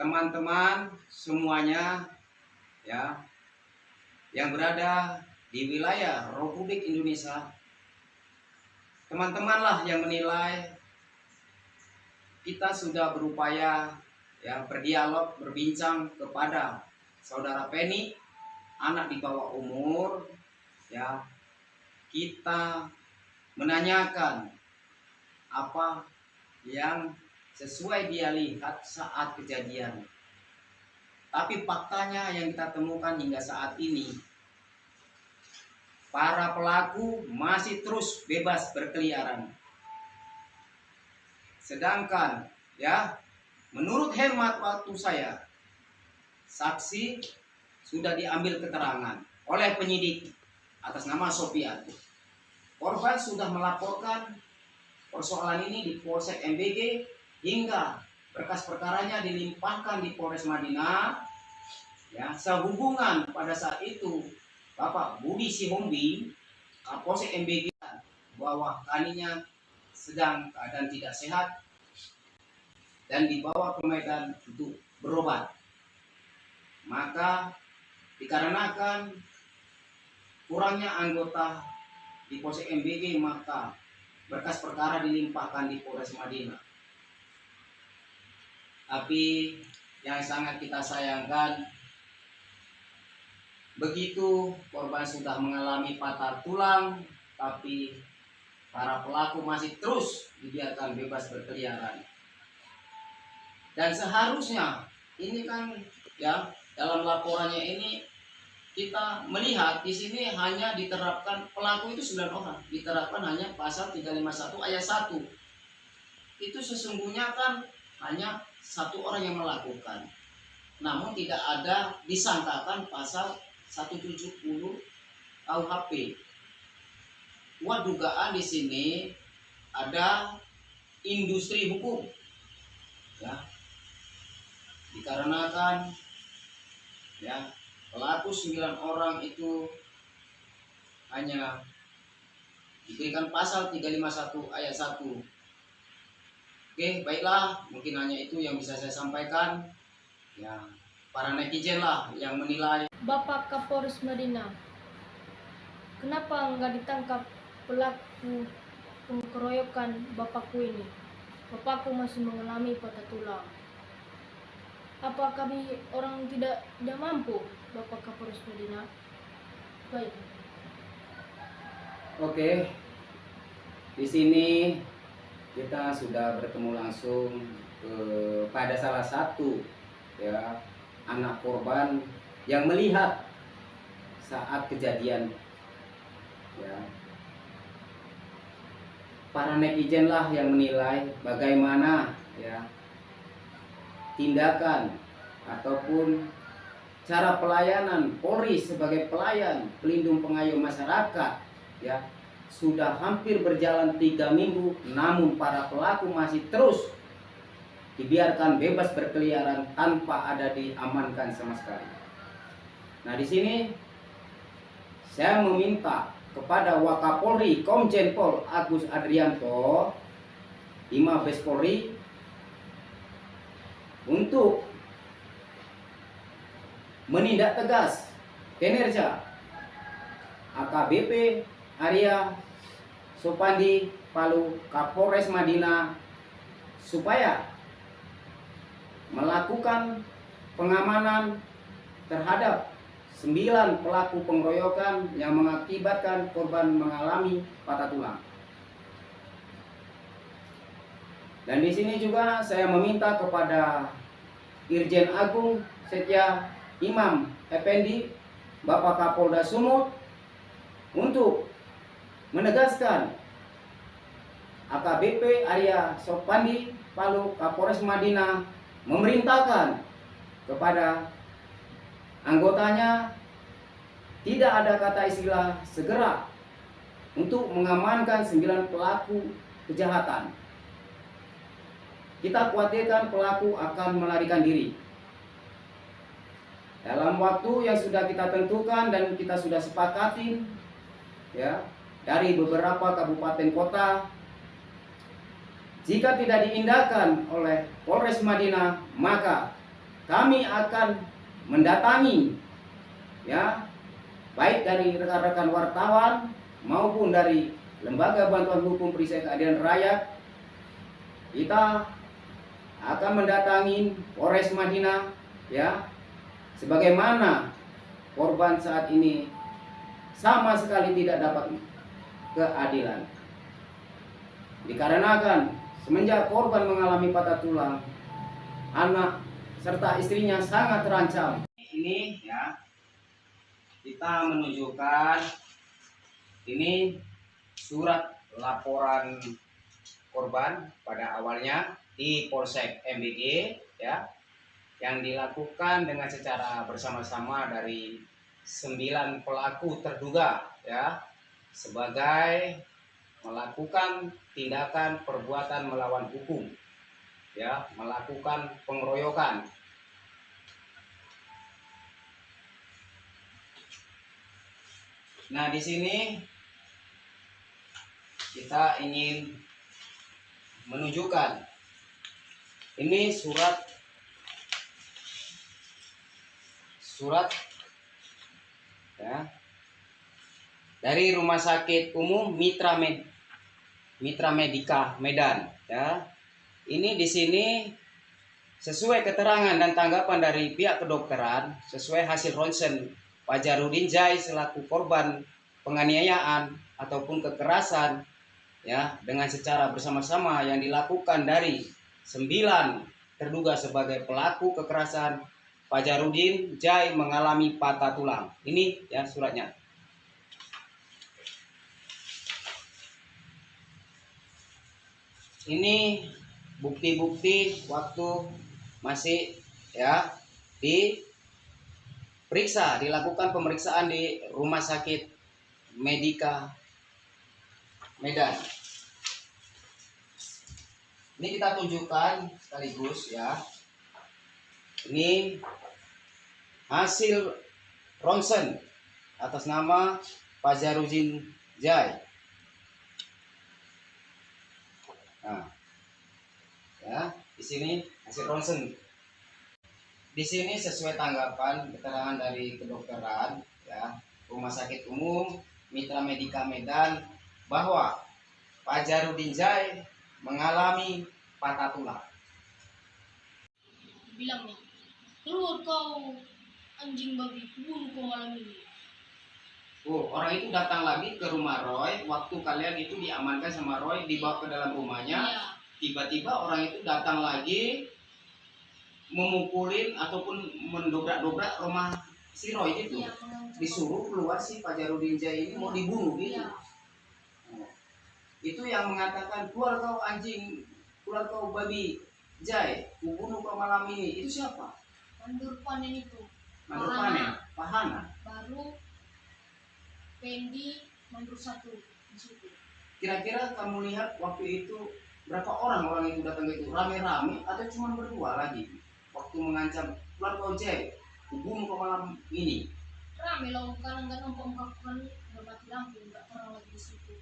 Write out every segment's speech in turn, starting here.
teman-teman semuanya ya yang berada di wilayah Republik Indonesia. Teman-temanlah yang menilai kita sudah berupaya ya berdialog, berbincang kepada saudara Penny, anak di bawah umur ya. Kita menanyakan apa yang sesuai dia lihat saat kejadian. Tapi faktanya yang kita temukan hingga saat ini, para pelaku masih terus bebas berkeliaran. Sedangkan ya, menurut hemat waktu saya, saksi sudah diambil keterangan oleh penyidik atas nama Sofian. Korban sudah melaporkan persoalan ini di Polsek MBG hingga berkas perkaranya dilimpahkan di Polres Madinah. Ya, sehubungan pada saat itu Bapak Budi Sihombi, Kapolsek MBG, bahwa kaninya sedang keadaan tidak sehat dan dibawa ke Medan untuk berobat. Maka dikarenakan kurangnya anggota di Polsek MBG, maka berkas perkara dilimpahkan di Polres Madinah. Tapi yang sangat kita sayangkan, begitu korban sudah mengalami patah tulang, tapi para pelaku masih terus dibiarkan bebas berkeliaran. Dan seharusnya ini kan ya, dalam laporannya ini kita melihat di sini hanya diterapkan pelaku itu 9 orang, diterapkan hanya pasal 351 ayat 1. Itu sesungguhnya kan hanya 1 orang yang melakukan. Namun tidak ada disangkakan pasal 170 KUHP. Buat dugaan di sini ada industri hukum. Ya. Dikarenakan ya, pelaku 9 orang itu hanya diberikan pasal 351 ayat 1. Oke, baiklah, mungkin hanya itu yang bisa saya sampaikan. Ya, para netizen lah yang menilai. Bapak Kapolres Madinah, kenapa nggak ditangkap pelaku pengeroyokan bapakku ini? Bapakku masih mengalami patah tulang. Apa kami orang tidak mampu, Bapak Kapolres Madinah? Baik. Oke, di sini kita sudah bertemu langsung pada salah satu ya anak korban yang melihat saat kejadian. Ya, para netizen lah yang menilai bagaimana ya tindakan ataupun cara pelayanan Polri sebagai pelayan pelindung pengayom masyarakat ya. Sudah hampir berjalan 3 minggu, namun para pelaku masih terus dibiarkan bebas berkeliaran tanpa ada diamankan sama sekali. Nah, di sini saya meminta kepada Wakapolri Komjen Pol Agus Adrianto, di Mabes Polri, untuk menindak tegas kinerja AKBP Arya Sopandi Palu Kapolres Madinah supaya melakukan pengamanan terhadap 9 pelaku pengeroyokan yang mengakibatkan korban mengalami patah tulang. Dan di sini juga saya meminta kepada Irjen Agung Setia Imam Effendi, Bapak Kapolda Sumut, untuk menegaskan AKBP Arya Sopandi Palu Kapolres Madinah memerintahkan kepada anggotanya tidak ada kata istilah segera untuk mengamankan 9 pelaku kejahatan. Kita khawatirkan pelaku akan melarikan diri. Dalam waktu yang sudah kita tentukan dan kita sudah sepakatin ya, dari beberapa kabupaten kota, jika tidak diindahkan oleh Polres Madinah, maka kami akan mendatangi, ya, baik dari rekan-rekan wartawan maupun dari Lembaga Bantuan Hukum Perisai Keadilan Rakyat. Kita akan mendatangi Polres Madinah, ya, sebagaimana korban saat ini sama sekali tidak dapat keadilan. Dikarenakan semenjak korban mengalami patah tulang, anak serta istrinya sangat terancam. Ini, ya, kita menunjukkan ini surat laporan korban pada awalnya di Polsek MBG, ya, yang dilakukan dengan secara bersama-sama dari 9 pelaku terduga, ya, sebagai melakukan tindakan perbuatan melawan hukum, ya, melakukan pengeroyokan. Nah, di sini kita ingin menunjukkan ini surat ya, dari Rumah Sakit Umum Mitra Medika Medan, ya. Ini di sini sesuai keterangan dan tanggapan dari pihak kedokteran, sesuai hasil ronsen Fajarudin Jai selaku korban penganiayaan ataupun kekerasan, ya, dengan secara bersama-sama yang dilakukan dari 9 terduga sebagai pelaku kekerasan. Fajarudin Jai mengalami patah tulang. Ini, ya, suratnya. Ini bukti-bukti waktu masih, ya, dilakukan pemeriksaan di Rumah Sakit Medika Medan. Ini kita tunjukkan sekaligus, ya. Ini hasil ronsen atas nama Fajarudin Jai. Nah, ya, di sini hasil ronsen. Di sini sesuai tanggapan keterangan dari kedokteran, ya, Rumah Sakit Umum Mitra Medika Medan, bahwa Fajarudin Jai mengalami patah tulang. Bilangnya, keluar kau anjing babi, bunuh kau malam ini. Orang itu datang lagi ke rumah Roy waktu kalian itu diamankan sama Roy, dibawa ke dalam rumahnya. Iya. Tiba-tiba orang itu datang lagi memukulin ataupun mendobrak-dobrak rumah si Roy itu. Iya, Disuruh keluar si Fajarudin Jai ini mau dibunuh gitu. Iya. Itu yang mengatakan, keluar kau anjing, keluar kau babi Jai, kubunuh kau malam ini. Itu siapa? Mandur panen itu. Mandur panen, Pahana. Baru Pendi mandur 1 di situ. Kira-kira kamu lihat waktu itu berapa orang itu datang itu? Rame-rame atau cuma berdua lagi? Waktu mengancam, keluar kau Jai, kubunuh kau malam ini. Rame loh, karena nggak nampak kan udah mati lampu, nggak terang lagi di situ.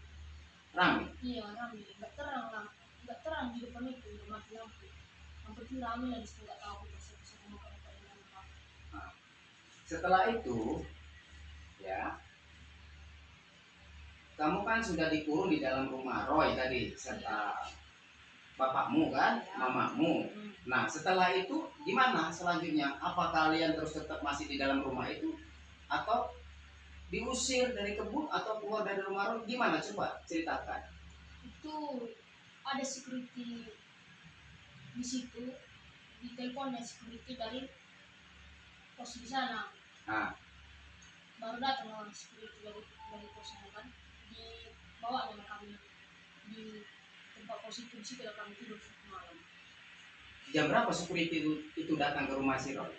Rame. Iya, rame, nggak terang lah, nggak terang di depan itu udah mati lampu. Yang penting rame lah, di situ nggak tahu bisa makan apa yang nampak. Nah, setelah itu, ya, kamu kan sudah dikurung di dalam rumah Roy tadi serta bapakmu kan, mamamu. Nah, setelah itu gimana selanjutnya? Apa kalian terus tetap masih di dalam rumah itu atau diusir dari kebun atau keluar dari rumah Roy? Gimana, coba ceritakan. Itu ada security di situ, di teleponnya security dari pos di sana. Nah, Baru datang orang security dari pos sana kan, dibawa sama kami di tempat pos itu, di situ lah kami tidur malam. jam berapa security itu datang ke rumah si Roy?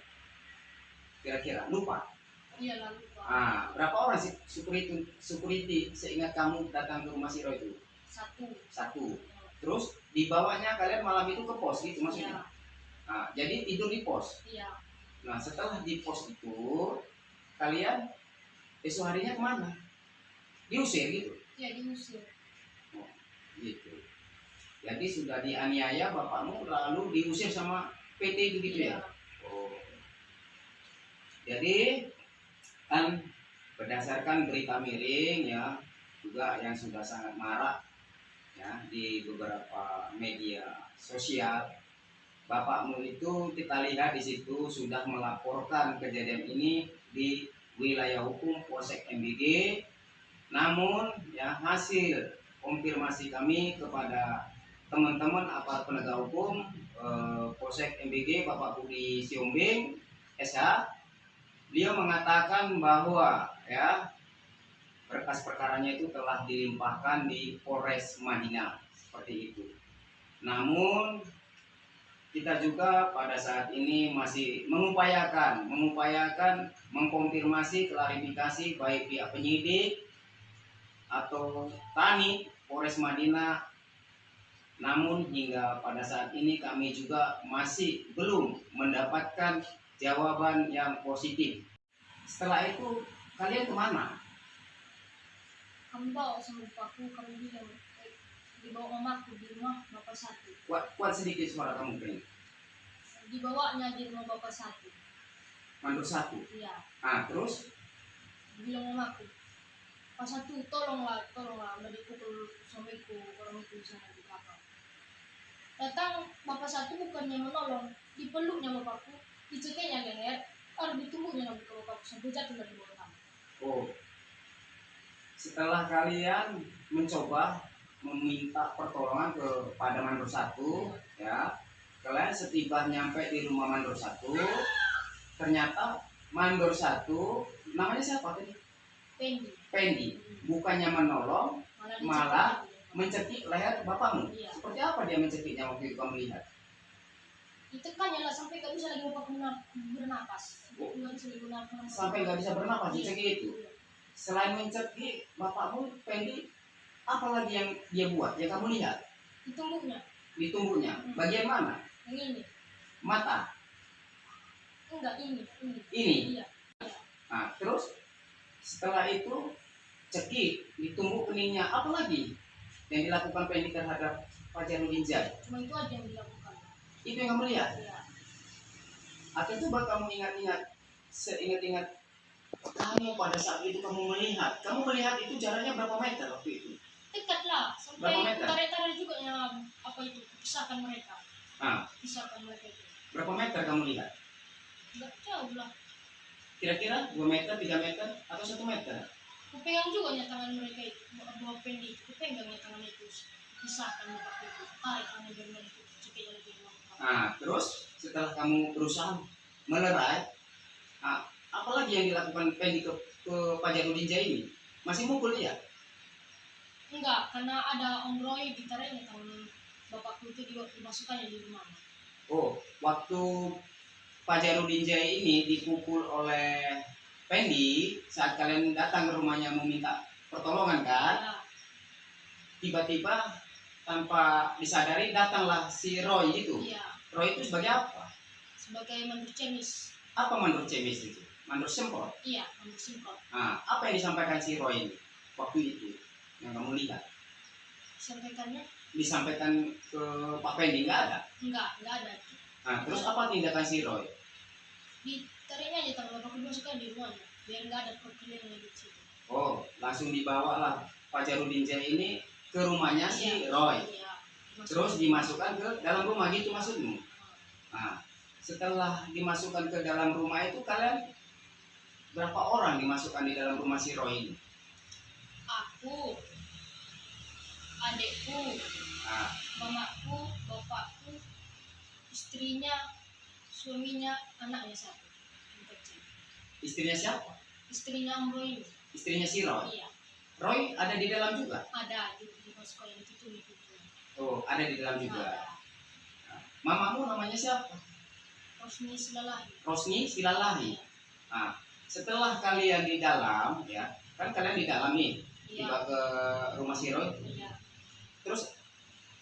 Kira-kira lupa. Iya lalu Pak. Berapa orang sih security seingat kamu datang ke rumah si Roy itu? Satu. Terus dibawanya kalian malam itu ke pos gitu maksudnya? Iya. Jadi tidur di pos. Iya. Nah, setelah di pos itu kalian esok harinya kemana? Diusir gitu? Iya, diusir. Oh, gitu. Jadi sudah dianiaya bapakmu lalu diusir sama PT itu gitu ya? Iya. Oh. Jadi kan berdasarkan berita miring ya, juga yang sudah sangat marak ya di beberapa media sosial, bapakmu itu kita lihat di situ sudah melaporkan kejadian ini di wilayah hukum Polsek MBG. Namun ya hasil konfirmasi kami kepada teman-teman aparat penegak hukum Polsek MBG Bapak Budi Siombing SH, beliau mengatakan bahwa ya berkas perkaranya itu telah dilimpahkan di Polres Madinah seperti itu. Namun kita juga pada saat ini masih mengupayakan mengkonfirmasi klarifikasi baik pihak penyidik atau Tani Polres Madinah. Namun hingga pada saat ini kami juga masih belum mendapatkan jawaban yang positif. Setelah itu kalian kemana? Kami bawa sama bapakku, kami bilang dibawa mamaku di rumah bapak satu. Kuat sedikit suara kamu, Peng. Dibawanya di rumah bapak satu. Mandor satu. Iya. Terus Bilang mamaku, Pak satu tolonglah, udah dipukul suamiku, orang itu di sana di belakang. Datang bapak satu bukannya menolong, dipeluknya bapakku, dicekiknya leher, harus ditunggunya lagi ke bapakku sampai jatuh dari bawah kami. Oh, setelah kalian mencoba meminta pertolongan kepada Mandor satu, ya, kalian setiba nyampe di rumah Mandor satu, ternyata Mandor satu, namanya siapa tadi? Pendi. Bukannya menolong, malah mencekik leher bapakmu. Iya. Seperti apa dia mencekiknya waktu itu kamu lihat? Ditekannya lah sampai gak bisa lagi bapakku bernapas. Nggak bisa lagi bernapas. Sampai nggak bisa bernapas, Iya. dicekik itu. Selain mencekik bapakmu, Pendi, apa lagi yang dia buat? Ya kamu lihat di tubuhnya. Bagian mana? Yang ini. Mata. Enggak, ini. Ini. Iya. Nah, terus setelah itu cekik di tubuh keningnya. Apa lagi yang dilakukan Pendi terhadap Fajarudin Zai? Cuma itu aja yang dilakukan. Itu yang kamu lihat? Iya. Atau coba kamu seingat-ingat kamu pada saat itu kamu melihat itu jaraknya berapa meter waktu itu? Dekat lah, Berapa sampai meter? tarik-tarik juga yang apa itu, pisahkan mereka. Nah, Pisahkan mereka itu. berapa meter kamu lihat? Enggak jauh lah. Kira-kira 2 meter, 3 meter, atau 1 meter? Kupegang juga ya tangan mereka itu, bawa Pendi. Kupegang ya tangan itu, pisahkan mereka itu. Tarik tangan mereka itu, cekiknya lagi. Nah, terus setelah kamu berusaha melerai, apalagi yang dilakukan Pendi ke Fajarudin Zai ini? Masih mukul dia? Enggak, karena ada Om Roy ditariknya tangan bapakku itu dimasukkannya di rumah. Oh, waktu Fajarudin Zai ini dipukul oleh Pendi saat kalian datang ke rumahnya meminta pertolongan kan? Ya, Tiba-tiba tanpa disadari datanglah si Roy itu. iya. Roy itu sebagai apa? Sebagai mandor cemis. Apa mandor cemis itu? Mandor semprot. Iya, mandor simple. Nah, apa yang disampaikan si Roy ini waktu itu yang kamu lihat? Disampaikan ke Pak Pendi nggak ada? Enggak ada. Nah, terus apa tindakan si Roy? Ditariknya aja tangan bapakku dimasukkan di rumahnya, biar enggak ada perkeliling di situ. Oh, langsung dibawalah Fajarudin Zai ini ke rumahnya si Roy. Iya. Terus dimasukkan ke dalam rumah gitu maksudmu? Nah, setelah dimasukkan ke dalam rumah itu kalian berapa orang dimasukkan di dalam rumah si Roy ini? Aku, adekku, Nah, mamaku, bapakku, istrinya, suaminya, anaknya satu yang kecil. istrinya siapa? Istrinya Om Roy ini. Istrinya si Roy. Iya, Roy ada di dalam juga? ada di masukkan yang itu. Oh, ada di dalam juga. Ada. Nah, mamamu namanya siapa? Rosni Silalahi. Rosni Silalahi. Nah, setelah kalian di dalam, ya, kan kalian di dalam nih, Iya. tiba ke rumah si Roy. Iya. Terus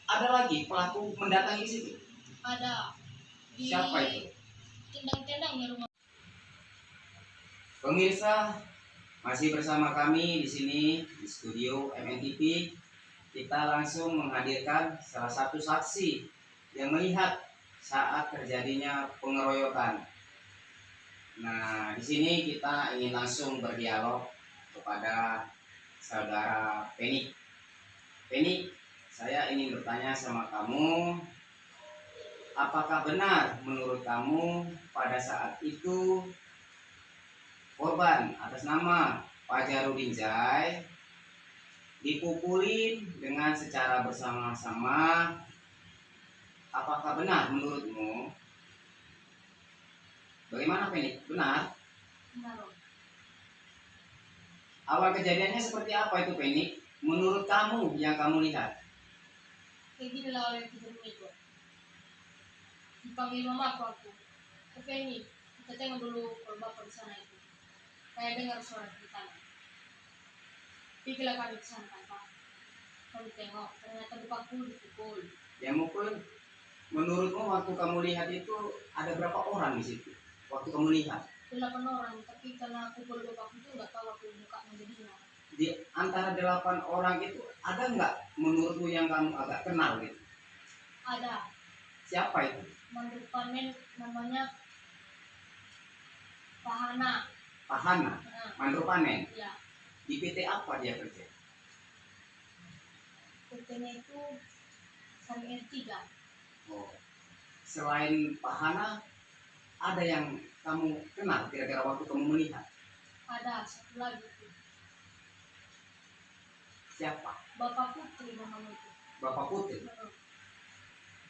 ada lagi pelaku mendatangi situ. Ada. Di Siapa itu? tendang-tendangnya rumah. Pemirsa, masih bersama kami di sini di studio MNTV. Kita langsung menghadirkan salah satu saksi yang melihat saat terjadinya pengeroyokan. Nah, di sini kita ingin langsung berdialog kepada saudara Penny. Penny, saya ingin bertanya sama kamu, apakah benar menurut kamu pada saat itu korban atas nama Fajarudin Jai dipukulin dengan secara bersama-sama? Apakah benar menurutmu? Bagaimana Penny? Benar? Benar. Awal kejadiannya seperti apa itu Penny? Menurut kamu yang kamu lihat? Kayak gini lah oleh kejadian itu. Dipanggil mamaku aku. Oke ini, kita tengok dulu kalau bapak di sana itu. Kayak dengar suara di tanah. Pergilah kami ke sana kan Pak. Kami tengok, ternyata bapakku dipukul. Yang mukul, menurutmu waktu kamu lihat itu ada berapa orang di situ? Waktu kamu lihat 8 orang, tapi karena pukul bapakku itu nggak tahu aku mukanya jadinya. di antara 8 orang itu ada nggak menurutmu yang kamu agak kenal gitu? Ada Siapa itu? mantu panen namanya Pahana. Pahana, Nah, Mandro Panen. ya, Di PT apa dia kerja? PT-nya itu Sari R3. Oh. Selain Pahana, ada yang kamu kenal kira-kira waktu kamu melihat? Ada satu lagi itu. Siapa? Bapak Putri namanya itu. Bapak Putri. Nah,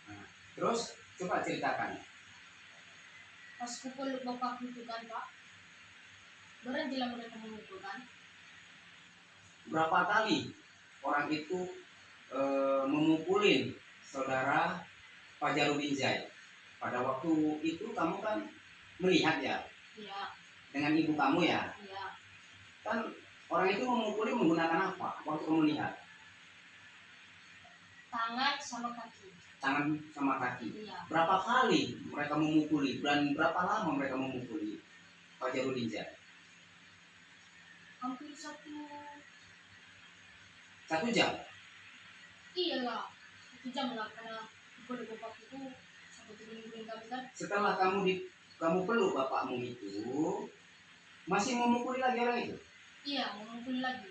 Nah, terus coba ceritakan. pas pukul bapakku itu kan Pak, berhentilah mereka memukul kan. Berapa kali orang itu memukulin saudara Fajarudin Jai? Pada waktu itu kamu kan melihat ya Iya, dengan ibu kamu ya. iya. Kan orang itu memukuli menggunakan apa waktu kamu lihat? Tangan sama kaki. Tangan sama kaki. Iya, Berapa kali mereka memukuli dan berapa lama mereka memukuli Fajarudin Jai? hampir 1 jam. iyalah 1 jam lah karena pukul bapak itu sampai guling-guling kami kan. Setelah kamu peluk bapakmu itu, masih memukuli lagi orang itu? Iya, memukul lagi.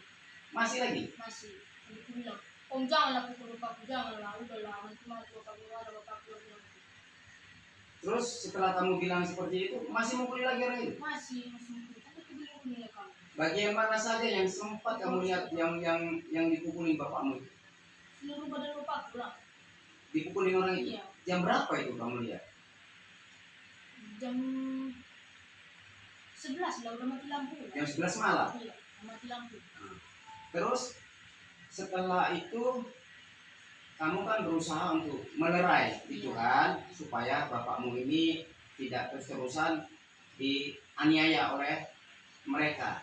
Masih lagi? Masih. Aku bilang, om janganlah pukul bapakku, janganlah, udahlah, mati-mati bapakku, ada bapakku lagi. Terus setelah kamu bilang seperti itu, masih memukuli lagi orang itu? Masih mukul. Tapi guling-guling ya kamu. Bagian mana saja yang sempat kamu lihat yang dipukulin bapakmu itu? Seluruh badan bapakku lah. Dipukulin orang itu? Iya. Jam berapa itu kamu lihat? Jam 11 lah, udah mati lampu. Jam 11 malam. Iya, udah mati lampu. Terus setelah itu kamu kan berusaha untuk melerai gitu kan, supaya bapakmu ini tidak terus-terusan dianiaya oleh mereka.